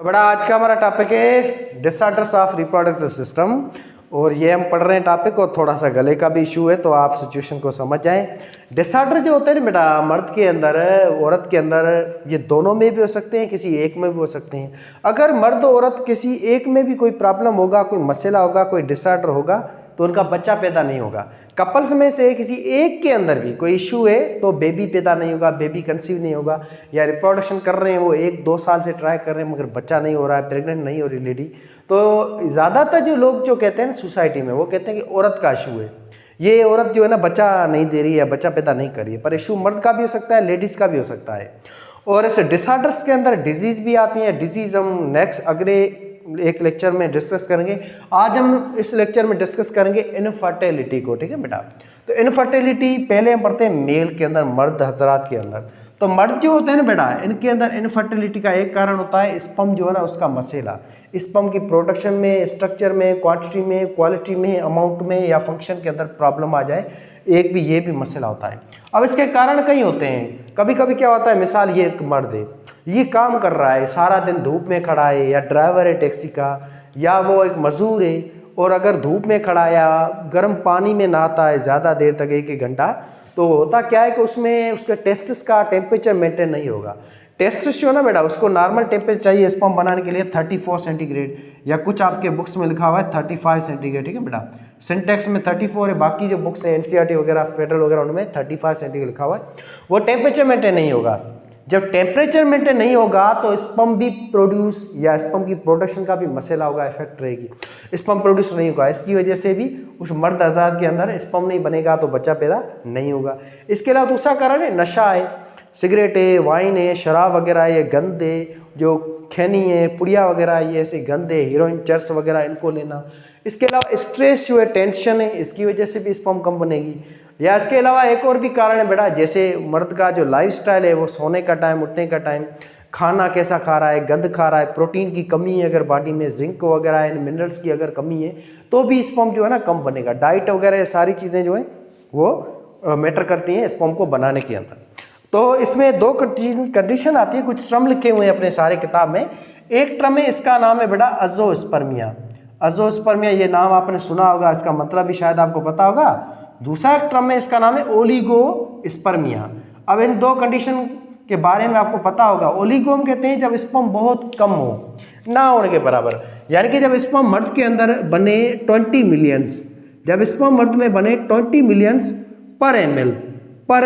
तो बड़ा आज का हमारा टॉपिक है डिसऑर्डर्स ऑफ रिप्रोडक्टिव सिस्टम। और ये हम पढ़ रहे हैं टॉपिक, और थोड़ा सा गले का भी इशू है तो आप सिचुएशन को समझ जाएं। डिसऑर्डर जो होते हैं ना बेटा, मर्द के अंदर औरत के अंदर, ये दोनों में भी हो सकते हैं, किसी एक में भी हो सकते हैं। अगर मर्द औरत किसी एक में भी कोई प्रॉब्लम होगा, कोई मसला होगा, कोई डिसऑर्डर होगा तो उनका बच्चा पैदा नहीं होगा। कपल्स में से किसी एक के अंदर भी कोई इशू है तो बेबी पैदा नहीं होगा, बेबी कंसीव नहीं होगा, या रिप्रोडक्शन कर रहे हैं वो 1-2 साल से ट्राई कर रहे हैं मगर बच्चा नहीं हो रहा है, प्रेग्नेंट नहीं हो रही लेडी। तो ज़्यादातर जो लोग जो कहते हैं ना सोसाइटी में, वो कहते हैं कि औरत का इशू है, ये औरत जो है ना बच्चा नहीं दे रही है, बच्चा पैदा नहीं कर रही है। पर इशू मर्द का भी हो सकता है, लेडीज़ का भी हो सकता है। और ऐसे डिसऑर्डर्स के अंदर डिजीज़ भी आती है। डिजीज़ हम नेक्स्ट अगले एक लेक्चर में डिस्कस करेंगे। आज हम इस लेक्चर में डिस्कस करेंगे इनफर्टिलिटी को, ठीक है बेटा। तो इनफर्टिलिटी पहले हम पढ़ते हैं मेल के अंदर, मर्द हजरात के अंदर। तो मर्द जो होते हैं ना बेटा, इनके अंदर इनफर्टिलिटी का एक कारण होता है स्पर्म जो है ना उसका मसला। स्पर्म की प्रोडक्शन में, स्ट्रक्चर में, क्वांटिटी में, क्वालिटी में, अमाउंट में या फंक्शन के अंदर प्रॉब्लम आ जाए, एक भी ये भी मसला होता है। अब इसके कारण कई होते हैं। कभी कभी क्या होता है, मिसाल ये एक मर्द है, ये काम कर रहा है, सारा दिन धूप में खड़ा है, या ड्राइवर है टैक्सी का, या वो एक मजदूर है, और अगर धूप में खड़ा या गर्म पानी में नहाता है ज़्यादा देर तक, 1-1 घंटा, तो होता क्या है कि उसमें उसके टेस्टिस का टेम्परेचर मेंटेन नहीं होगा। टेस्टिस जो है ना बेटा, उसको नॉर्मल टेम्परेचर चाहिए स्पर्म बनाने के लिए 34 सेंटीग्रेड, या कुछ आपके बुक्स में लिखा हुआ है 35 सेंटीग्रेड, ठीक है बेटा। सिंटेक्स में 34 है, बाकी जो बुक्स हैं एनसीईआरटी वगैरह, फेडरल वगैरह, उनमें 35 सेंटीग्रेड लिखा हुआ है। वो टेम्परेचर मेंटेन नहीं होगा। जब टेम्परेचर मेंटेन नहीं होगा तो स्पर्म भी प्रोड्यूस या स्पर्म की प्रोडक्शन का भी मसला होगा, इफेक्ट रहेगी। स्पर्म प्रोड्यूस नहीं होगा, इसकी वजह से भी उस मर्द हजरात के अंदर स्पर्म नहीं बनेगा तो बच्चा पैदा नहीं होगा। इसके अलावा दूसरा कारण है नशा है, सिगरेट है, वाइन है, शराब वगैरह, ये गंद है, जो खैनी है, पुड़िया वगैरह, ये ऐसे गंद है, हीरोइन, चर्स वगैरह इनको लेना। इसके अलावा स्ट्रेस जो है, टेंशन है, इसकी वजह से भी स्पर्म कम बनेगी। या इसके अलावा एक और भी कारण है बेटा, जैसे मर्द का जो लाइफस्टाइल है, वो सोने का टाइम, उठने का टाइम, खाना कैसा खा रहा है, गंद खा रहा है, प्रोटीन की कमी है अगर बॉडी में, जिंक वगैरह है, मिनरल्स की अगर कमी है तो भी स्पर्म जो है ना कम बनेगा। डाइट वगैरह सारी चीज़ें जो है वो मैटर करती हैं स्पर्म को बनाने के अंदर। तो इसमें 2 कंडीशन आती है, कुछ टर्म लिखे हुए हैं अपने सारे किताब में। एक टर्म है, इसका नाम है बेटा अज़ोस्पर्मिया। अज़ोस्पर्मिया ये नाम आपने सुना होगा, इसका मतलब भी शायद आपको पता होगा। दूसरा टर्म है, इसका नाम है ओलिगोस्पर्मिया। अब इन 2 कंडीशन के बारे में आपको पता होगा। ओलिगो हम कहते हैं जब स्पर्म बहुत कम हो, ना होने के बराबर, यानी कि जब स्पर्म मर्द के अंदर बने 20 मिलियंस, जब स्पर्म मर्द में बने 20 मिलियंस पर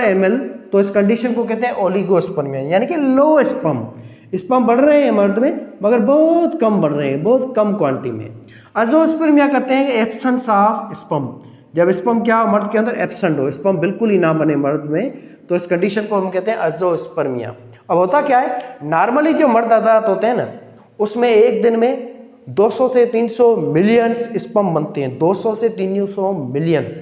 एमएल, तो इस कंडीशन को कहते हैं ओलिगोस्पर्मिया, यानी कि लो स्पर्म बढ़ रहे हैं मर्द में मगर बहुत कम बढ़ रहे हैं, बहुत कम क्वांटिटी में। अज़ोस्पर्मिया कहते हैं एब्सेंस ऑफ स्पर्म, जब स्पर्म क्या हो मर्द के अंदर, एब्सेंट हो, स्पर्म बिल्कुल ही ना बने मर्द में, तो इस कंडीशन को हम कहते हैं अज़ोस्पर्मिया। अब होता क्या है, नॉर्मली जो मर्द हजरात होते हैं ना, उसमें एक दिन में 200 से 300 मिलियंस स्पर्म बनते हैं, 200 से 300 मिलियन।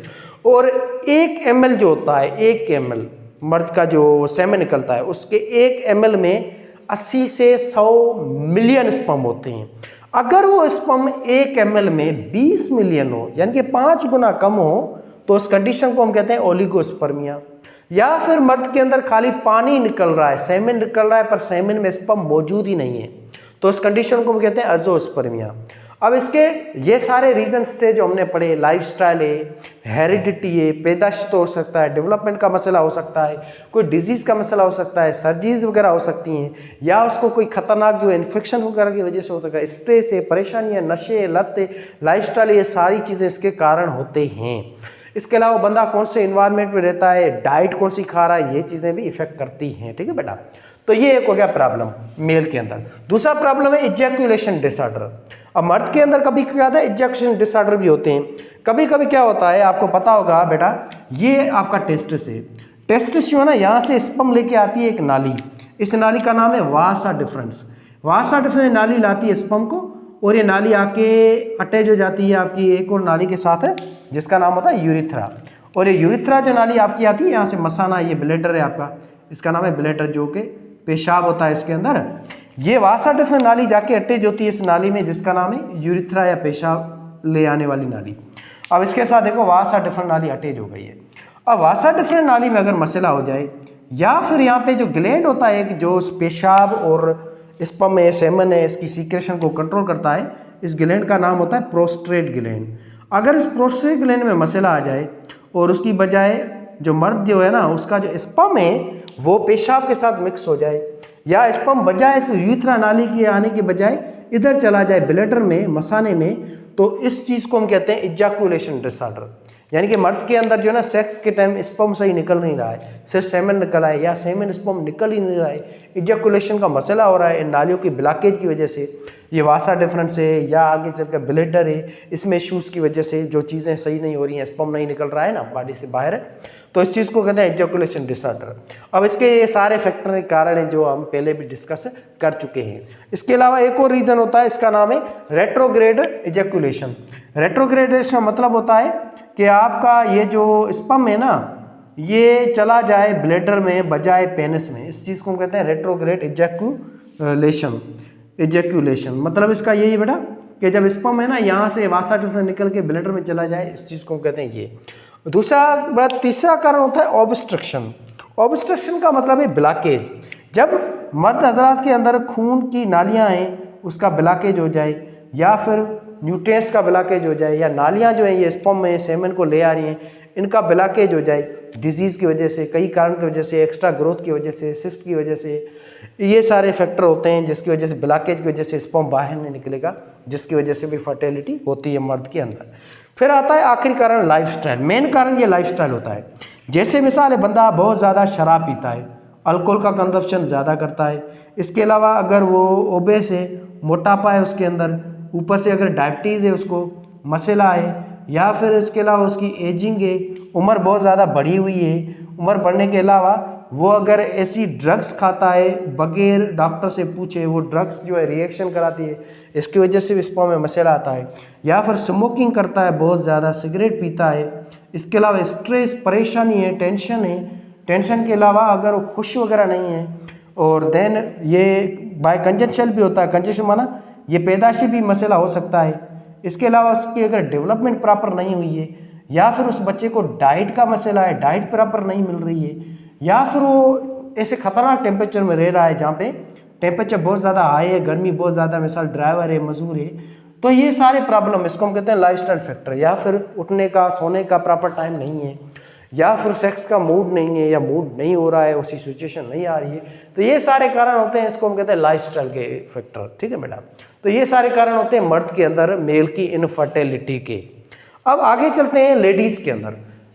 और 1 ml जो होता है, 1 ml मर्द का जो सेमेन निकलता है, उसके 1 ml में 80 से 100 मिलियन स्पर्म होते हैं। अगर वो स्पर्म 1 ml में 20 मिलियन हो, यानी कि 5 गुना कम हो, तो उस कंडीशन को हम कहते हैं ओलिगोस्पर्मिया। या फिर मर्द के अंदर खाली पानी निकल रहा है, सेमेन निकल रहा है, पर सेमेन में स्पर्म मौजूद ही नहीं है, तो उस कंडीशन को हम कहते हैं अज़ोस्पर्मिया। अब इसके ये सारे रीजंस थे जो हमने पढ़े, लाइफस्टाइल है, हेरिडिटी है, पैदाश तो हो सकता है, डेवलपमेंट का मसला हो सकता है, कोई डिजीज़ का मसला हो सकता है, सर्जरीज वगैरह हो सकती हैं, या उसको कोई खतरनाक जो इन्फेक्शन वगैरह की वजह से हो सकता है, स्ट्रेस है, परेशानी है, नशे, लत, लाइफस्टाइल, ये सारी चीज़ें इसके कारण होते हैं। इसके अलावा बंदा कौन से इन्वायरमेंट में रहता है, डाइट कौन सी खा रहा है, ये चीज़ें भी इफेक्ट करती हैं, ठीक है बेटा। तो ये एक हो गया प्रॉब्लम मेल के अंदर। दूसरा प्रॉब्लम है इजैकुलेशन डिसऑर्डर। अब मर्द के अंदर कभी क्या होता है, इजैकुलेशन डिसऑर्डर भी होते हैं। कभी कभी क्या होता है, आपको पता होगा बेटा, ये आपका टेस्टिस है, टेस्टिस जो है ना, यहाँ से स्पर्म लेके आती है एक नाली, इस नाली का नाम है वासा डिफरेंस। वासा डिफरेंस नाली लाती है स्पर्म को, और ये नाली आके अटैच हो जाती है आपकी एक और नाली के साथ है, जिसका नाम होता है यूरिथ्रा। और ये यूरिथ्रा जो नाली आपकी आती है, यहाँ से मसाना, ये ब्लैडर है आपका, इसका नाम है ब्लैडर, जो कि पेशाब होता है इसके अंदर। ये वासा डिफरेंस नाली जाके अटैच होती है इस नाली में, जिसका नाम है यूरिथ्रा, या पेशाब ले आने वाली नाली। अब इसके साथ देखो वासा डिफरेंस नाली अटैच हो गई है। अब वासा डिफरेंस नाली में अगर मसला हो जाए, या फिर यहाँ पे जो ग्लैंड होता है जो पेशाब और स्पर्म है, सेमन है, इसकी सीक्रेशन को कंट्रोल करता है। इस ग्लैंड का नाम होता है प्रोस्टेट ग्लैंड। अगर इस प्रोस्टेट ग्लैंड में मसला आ जाए और उसकी बजाय जो मर्द जो है ना, उसका जो स्पर्म है वो पेशाब के साथ मिक्स हो जाए, या स्पर्म बजाय इस यूथ्रा नाली के आने के बजाय इधर चला जाए ब्लैडर में, मसाने में, तो इस चीज़ को हम कहते हैं इजैकुलेशन डिसऑर्डर। यानी कि मर्द के अंदर जो है ना सेक्स के टाइम स्पर्म सही निकल नहीं रहा है, सिर्फ सेमन निकल है या सेमन स्पर्म निकल ही नहीं रहा है, इजैकुलेशन का मसला हो रहा है इन नालियों की ब्लॉकेज की वजह से, ये वासा डिफरेंस है या आगे चलकर ब्लैडर है, इसमें इश्यूज़ की वजह से जो चीज़ें सही नहीं हो रही हैं, स्पर्म नहीं निकल रहा है ना बॉडी से बाहर, तो इस चीज़ को कहते हैं इजैकुलेशन डिसऑर्डर। अब इसके ये सारे फैक्टर के कारण हैं जो हम पहले भी डिस्कस कर चुके हैं। इसके अलावा एक और रीज़न होता है, इसका नाम है रेट्रोग्रेड इजैकुलेशन। रेट्रोग्रेडेशन का मतलब होता है कि आपका ये जो स्पर्म है ना, ये चला जाए ब्लैडर में बजाय पेनिस में, इस चीज़ को हम कहते हैं रेट्रोग्रेड इजैकुलेशन। मतलब इसका यही बेटा कि जब स्पर्म है ना यहाँ से वासा से निकल के ब्लैडर में चला जाए, इस चीज़ को हम कहते हैं ये। दूसरा बात, तीसरा कारण होता है ऑब्स्ट्रक्शन। ऑब्स्ट्रक्शन का मतलब है ब्लॉकेज। जब मर्द हजरात के अंदर खून की नालियाँ हैं उसका ब्लॉकेज हो जाए, या फिर न्यूट्रिएंट्स का ब्लॉकेज हो जाए, या नालियाँ जो हैं ये स्पर्म में सेमन को ले आ रही हैं इनका ब्लॉकेज हो जाए डिजीज़ की वजह से, कई कारण की वजह से, एक्स्ट्रा ग्रोथ की वजह से, सिस्ट की वजह से, ये सारे फैक्टर होते हैं जिसकी वजह से ब्लॉकेज की वजह से स्पर्म बाहर नहीं निकलेगा, जिसकी वजह से भी फर्टिलिटी होती है मर्द के अंदर। फिर आता है आखिरी कारण लाइफस्टाइल। मेन कारण ये लाइफस्टाइल होता है। जैसे मिसाल है, बंदा बहुत ज़्यादा शराब पीता है, अल्कोहल का कंजप्शन ज़्यादा करता है, इसके अलावा अगर वो ओबेस है, मोटापा है उसके अंदर, ऊपर से अगर डायबिटीज़ है, उसको मसला है, या फिर इसके अलावा उसकी एजिंग है, उम्र बहुत ज़्यादा बढ़ी हुई है, उम्र बढ़ने के अलावा वो अगर ऐसी ड्रग्स खाता है बगैर डॉक्टर से पूछे, वो ड्रग्स जो है रिएक्शन कराती है, इसकी वजह से भी स्पर्म में मसला आता है, या फिर स्मोकिंग करता है बहुत ज़्यादा, सिगरेट पीता है, इसके अलावा स्ट्रेस, परेशानी है, टेंशन है, टेंशन के अलावा अगर वो खुश वगैरह नहीं है, और देन ये बाय कंजक्शन भी होता है। कंजक्शन माना ये पैदाशी भी मसला हो सकता है। इसके अलावा उसकी अगर डेवलपमेंट प्रॉपर नहीं हुई है, या फिर उस बच्चे को डाइट का मसला है, डाइट प्रॉपर नहीं मिल रही है, या फिर वो ऐसे खतरनाक टेम्परेचर में रह रहा है जहाँ पे टेम्परेचर बहुत ज़्यादा हाई है, गर्मी बहुत ज़्यादा, मिसाल ड्राइवर है, मजदूर है, तो ये सारे प्रॉब्लम, इसको हम कहते हैं लाइफस्टाइल फैक्टर। या फिर उठने का सोने का प्रॉपर टाइम नहीं है, या फिर सेक्स का मूड नहीं है, या मूड नहीं हो रहा है, उसी सिचुएशन नहीं आ रही है, तो ये सारे कारण होते हैं, इसको हम कहते हैं लाइफस्टाइल के फैक्टर। ठीक है बेटा, तो ये सारे कारण होते हैं मर्द के अंदर मेल की इनफर्टिलिटी के। अब आगे चलते हैं लेडीज़ के अंदर,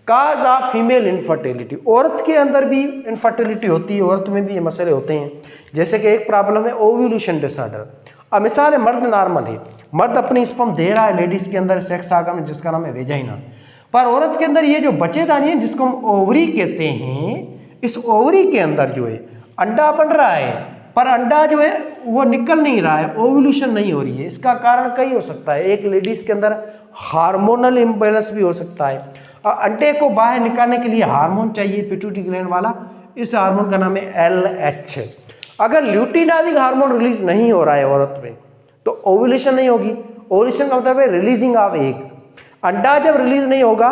काज ऑफ फीमेल इनफर्टिलिटी। औरत के अंदर भी इनफर्टिलिटी होती है, औरत में भी ये मसले होते हैं। जैसे कि एक प्रॉब्लम है ओव्यूलेशन डिसऑर्डर। अब मिसाल है, मर्द नॉर्मल है, मर्द अपनी स्पर्म दे रहा है लेडीज़ के अंदर सेक्स आर्गन जिसका नाम है वेजाइना, पर औरत के अंदर ये जो बच्चेदानी है जिसको हम ओवरी कहते हैं, इस ओवरी के अंदर जो है अंडा बन रहा है, पर अंडा जो है वो निकल नहीं रहा है, ओव्यूलेशन नहीं हो रही है। इसका कारण कई हो सकता है। एक लेडीज़ के अंदर हार्मोनल इम्बैलेंस भी हो सकता है। अंडे को बाहर निकालने के लिए हार्मोन चाहिए, पिट्यूटरी ग्लैंड वाला, इस हार्मोन का नाम है LH। अगर ल्यूटिनाजिक हार्मोन रिलीज नहीं हो रहा है औरत में, तो ओव्यूलेशन नहीं होगी। ओव्यूलेशन का मतलब है रिलीजिंग ऑफ एग। अंडा जब रिलीज नहीं होगा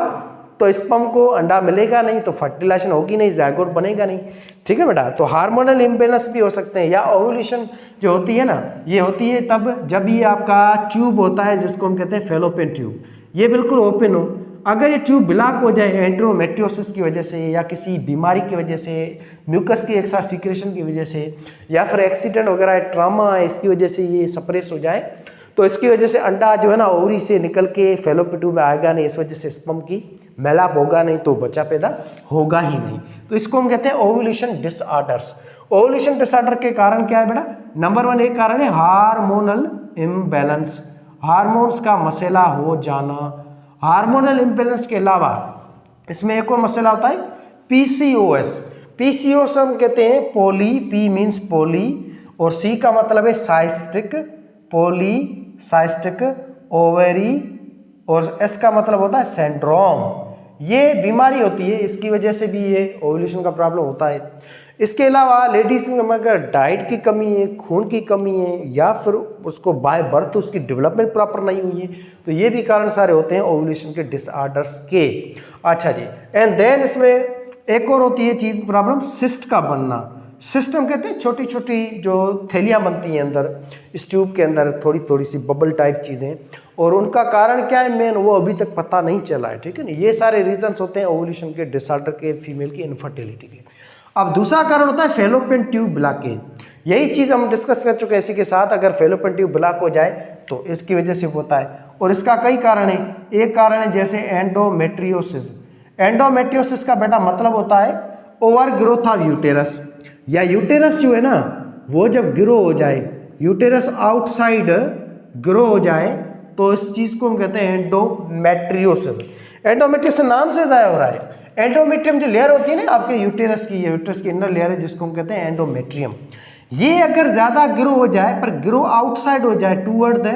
तो स्पर्म को अंडा मिलेगा नहीं, तो फर्टिलाइजेशन होगी नहीं, ज़ायगोट बनेगा नहीं। ठीक है बेटा, तो हार्मोनल इम्बैलेंस भी हो सकते हैं। या ओव्यूलेशन जो होती है ना, ये होती है तब जब ये आपका ट्यूब होता है जिसको हम कहते हैं फेलोपियन ट्यूब, ये बिल्कुल ओपन हो। अगर ये ट्यूब ब्लॉक हो जाए एंड्रोमेट्रियोसिस की वजह से, या किसी बीमारी की वजह से, म्यूकस की एक्स्ट्रा सीक्रेशन की वजह से, या फिर एक्सीडेंट वगैरह ट्रॉमा है इसकी वजह से ये सप्रेस हो जाए, तो इसकी वजह से अंडा जो है ना ओवरी से निकल के फेलोपियन ट्यूब में आएगा नहीं, इस वजह से स्पर्म की मेलाप होगा नहीं, तो बच्चा पैदा होगा ही नहीं। तो इसको हम कहते हैं ओव्यूलेशन डिसऑर्डर्स। ओव्यूलेशन डिसऑर्डर के कारण क्या है बेटा? नंबर 1 एक कारण है हार्मोनल इम्बैलेंस, हार्मोन्स का मसला हो जाना। हार्मोनल इम्बैलेंस के अलावा इसमें एक और मसला होता है PCOS। PCOS हम कहते हैं पोली, P मीन्स पोली और C का मतलब है साइस्टिक, पॉलीसाइस्टिक ओवेरी, और S का मतलब होता है सिंड्रोम। ये बीमारी होती है, इसकी वजह से भी ये ओव्यूलेशन का प्रॉब्लम होता है। इसके अलावा लेडीज में अगर डाइट की कमी है, खून की कमी है, या फिर उसको बाय बर्थ उसकी डेवलपमेंट प्रॉपर नहीं हुई है, तो ये भी कारण सारे होते हैं ओव्यूलेशन के डिसऑर्डर्स के। अच्छा जी, एंड देन इसमें एक और होती है चीज़ प्रॉब्लम, सिस्ट का बनना। सिस्टम कहते हैं छोटी छोटी जो थैलियाँ बनती हैं अंदर इस ट्यूब के अंदर, थोड़ी थोड़ी सी बबल टाइप चीज़ें, और उनका कारण क्या है मेन वो अभी तक पता नहीं चला है, ठीक है ना। ये सारे रीजंस होते हैं ओवुलेशन के, डिसऑर्डर के, फीमेल की इनफर्टिलिटी के। अब दूसरा कारण होता है फेलोपियन ट्यूब ब्लॉकेज। यही चीज़ हम डिस्कस कर चुके हैं इसी के साथ। अगर फेलोपियन ट्यूब ब्लॉक हो जाए तो इसकी वजह से होता है, और इसका कई कारण है। एक कारण है जैसे एंडोमेट्रियोसिस। एंडोमेट्रियोसिस का बेटा मतलब होता है ओवर ग्रोथ ऑफ यूटेरस, या यूटेरस जो है ना वो जब ग्रो हो जाए, यूटेरस आउटसाइड ग्रो हो जाए, तो इस चीज़ को हम कहते हैं एंडोमेट्रियोसिस। एंडोमेट्रियोसिस नाम से ज़ाया हो रहा है। एंडोमेट्रियम जो लेयर होती है ना आपके यूटेरस की, यूटेरस की इनर लेयर है जिसको हम कहते हैं एंडोमेट्रियम, ये अगर ज़्यादा ग्रो हो जाए पर ग्रो आउटसाइड हो जाए टूवर्ड द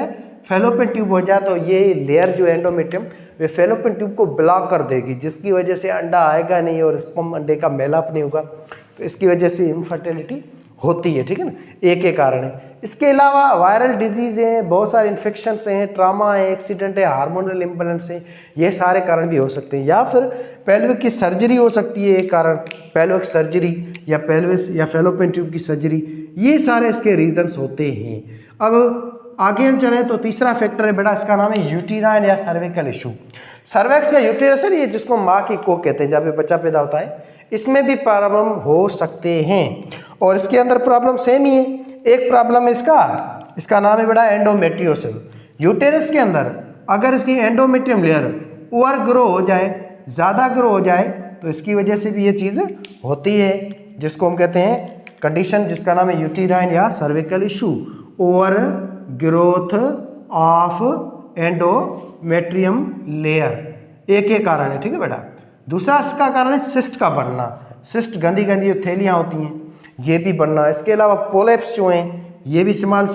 फेलोपियन ट्यूब हो जाए, तो ये लेयर जो एंडोमेट्रियम वे फेलोपियन ट्यूब को ब्लॉक कर देगी, जिसकी वजह से अंडा आएगा नहीं और स्पर्म अंडे का मेलाप नहीं होगा, तो इसकी वजह से इनफर्टिलिटी होती है, ठीक है ना। एक एक कारण है। इसके अलावा वायरल डिजीज हैं, बहुत सारे इन्फेक्शंस हैं, ट्रामा है, एक्सीडेंट है, हार्मोनल इम्बैलेंस है, ये सारे कारण भी हो सकते हैं। या फिर पेल्विक की सर्जरी हो सकती है एक कारण, पेल्विक सर्जरी या पेल्विस या फेलोपियन ट्यूब की सर्जरी, ये सारे इसके रीजंस होते हैं। अब आगे हम चलें तो तीसरा फैक्टर है बेटा, इसका नाम है यूटीराइन या सर्विकल इशू। सर्वेक्स या यूटेरस है ये जिसको माँ की कोख कहते हैं, जब भी बच्चा पैदा होता है इसमें भी प्रॉब्लम हो सकते हैं, और इसके अंदर प्रॉब्लम सेम ही है। एक प्रॉब्लम है इसका नाम है बेटा एंडोमेट्रियोसिस। यूटेरस के अंदर अगर इसकी एंडोमेट्रियम लेयर ओवर ग्रो हो जाए, ज़्यादा ग्रो हो जाए, तो इसकी वजह से भी ये चीज़ होती है, जिसको हम कहते हैं कंडीशन जिसका नाम है यूटीराइन या cervical issue, over growth of endometrium layer. एक एक कारण है, ठीक है बेटा। दूसरा इसका कारण है सिस्ट का बनना। सिस्ट गंदी गंदी जो थैलियाँ होती हैं ये भी बनना। इसके अलावा पोलेप्स जो हैं ये भी स्मॉल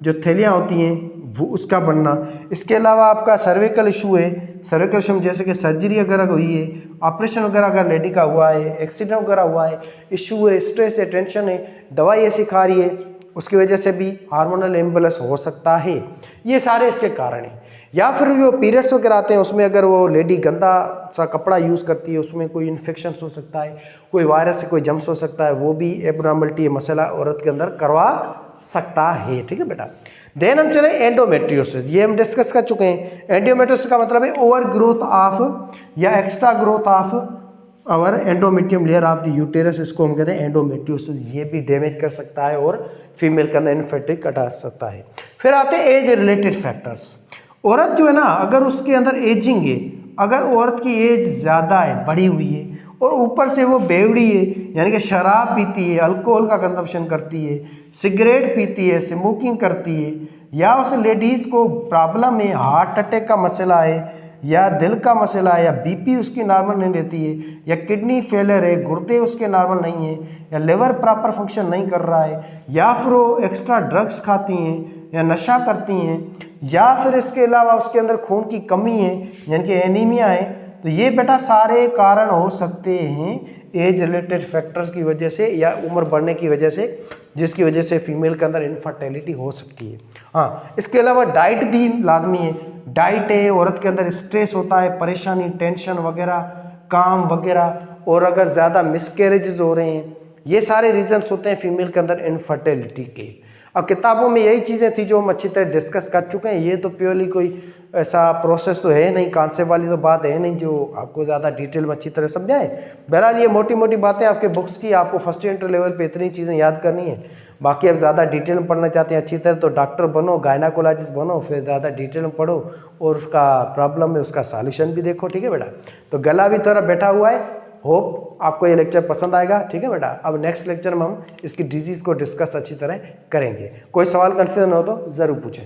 जो थैलियाँ होती हैं वो उसका बनना। इसके अलावा आपका सर्विकल इशू है, सर्विकल इशू जैसे कि सर्जरी वगैरह हुई है, ऑपरेशन वगैरह अगर लेडी का हुआ है, एक्सीडेंट वगैरह हुआ है, इशू है, स्ट्रेस है, टेंशन है, दवाई ऐसी खा रही है, उसकी वजह से भी हार्मोनल इम्बैलेंस हो सकता है। ये सारे इसके कारण हैं। या फिर जो पीरियड्स वगैरह आते हैं उसमें अगर वो लेडी गंदा सा कपड़ा यूज़ करती है, उसमें कोई इन्फेक्शन हो सकता है, कोई वायरस से कोई जम्स हो सकता है, वो भी एबनॉर्मलिटी मसला औरत के अंदर करवा सकता है, ठीक है बेटा। देन हम चले एंडोमेट्रियोसिस, ये हम डिस्कस कर चुके हैं। एंडोमेट्रियोसिस का मतलब है ओवर ग्रोथ ऑफ या एक्स्ट्रा ग्रोथ ऑफ और endometrium layer of the uterus, इसको हम कहते हैं एंडोमेट्रियोसिस। ये भी डैमेज कर सकता है और फीमेल के अंदर इनफर्टिलिटी कटा सकता है। फिर आते हैं एज रिलेटेड फैक्टर्स। औरत जो है ना अगर उसके अंदर एजिंग है, अगर औरत की एज ज़्यादा है, बढ़ी हुई है, और ऊपर से वो बेवड़ी है, यानी कि शराब पीती है, अल्कोहल का कंजप्शन करती है, सिगरेट पीती है, स्मोकिंग करती है, या उस लेडीज़ को प्रॉब्लम है, हार्ट अटैक का मसला है, या दिल का मसला है, या बीपी उसकी नॉर्मल नहीं रहती है, या किडनी फेलियर है, गुर्दे उसके नॉर्मल नहीं है, या लिवर प्रॉपर फंक्शन नहीं कर रहा है, या फिर वो एक्स्ट्रा ड्रग्स खाती हैं या नशा करती हैं, या फिर इसके अलावा उसके अंदर खून की कमी है यानी कि एनीमिया है, तो ये बेटा सारे कारण हो सकते हैं एज रिलेटेड फैक्टर्स की वजह से या उम्र बढ़ने की वजह से, जिसकी वजह से फीमेल के अंदर इनफर्टिलिटी हो सकती है। हाँ, इसके अलावा डाइट भी लाजमी है। डाइट है, औरत के अंदर स्ट्रेस होता है, परेशानी, टेंशन वगैरह, काम वगैरह, और अगर ज़्यादा मिसकैरेजेस हो रहे हैं, ये सारे रीजंस होते हैं फीमेल के अंदर इनफर्टिलिटी के। अब किताबों में यही चीज़ें थी जो हम अच्छी तरह डिस्कस कर चुके हैं। ये तो प्योरली कोई ऐसा प्रोसेस तो है नहीं, कॉन्सेप्ट वाली तो बात है नहीं जो आपको ज़्यादा डिटेल में अच्छी तरह समझाए। बहरहाल ये मोटी मोटी बातें आपके बुक्स की, आपको फर्स्ट इंटर लेवल पे इतनी चीज़ें याद करनी है। बाकी अब ज़्यादा डिटेल में पढ़ना चाहते हैं अच्छी तरह तो डॉक्टर बनो, गायनाकोलॉजिस्ट बनो, फिर ज़्यादा डिटेल में पढ़ो और उसका प्रॉब्लम है उसका सॉल्यूशन भी देखो, ठीक है बेटा। तो गला भी थोड़ा बैठा हुआ है, होप आपको ये लेक्चर पसंद आएगा, ठीक है बेटा। अब नेक्स्ट लेक्चर में हम इसकी डिजीज़ को डिस्कस अच्छी तरह करेंगे। कोई सवाल कन्फ्यूजन हो तो ज़रूर पूछें।